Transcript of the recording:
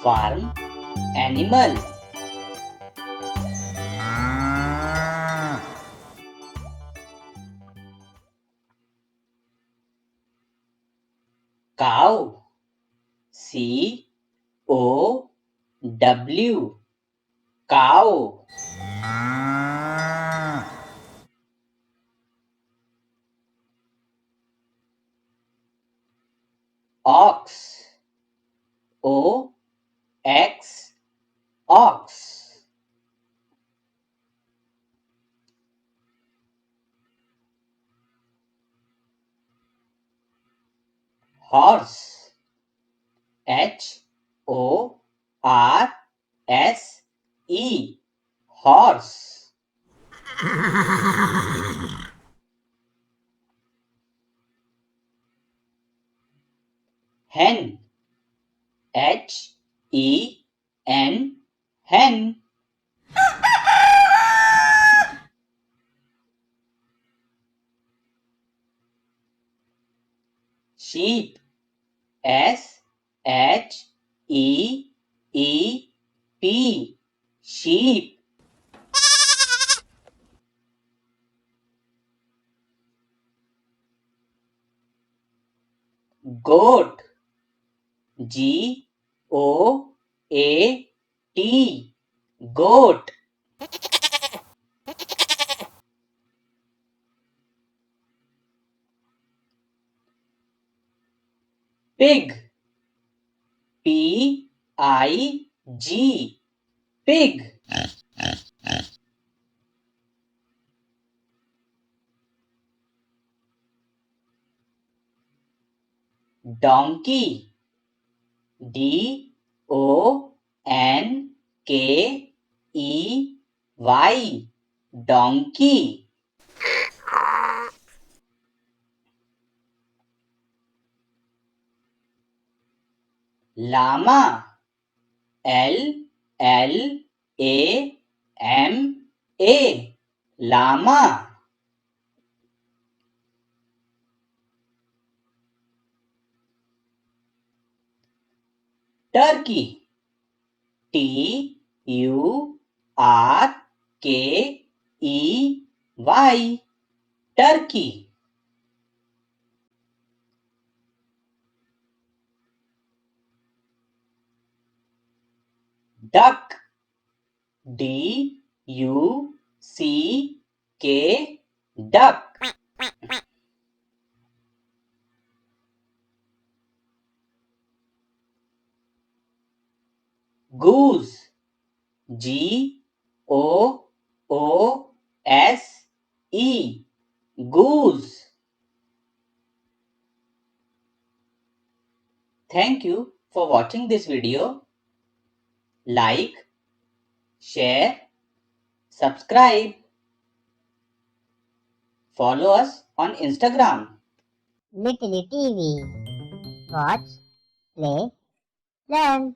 Farm animal. Cow. C-O-W. Cow. Ox. O-X. Ox. Horse. H-O-R-S-E. Horse. Hen. H-E-N. Hen. Sheep. S-H-E-E-P. Sheep. Goat. G-O-A-T. Goat. Pig. P-I-G. Pig. Donkey. D-O-N-K-E-Y. Donkey. Llama. L-L-A-M-A. Llama. Turkey. T-U-R-K-E-Y. Turkey. Duck. D-U-C-K. Duck. Goose. G-O-O-S-E. Goose. Thank you for watching this video. Like, share, subscribe. Follow us on Instagram. littleyTV. Watch, play, learn.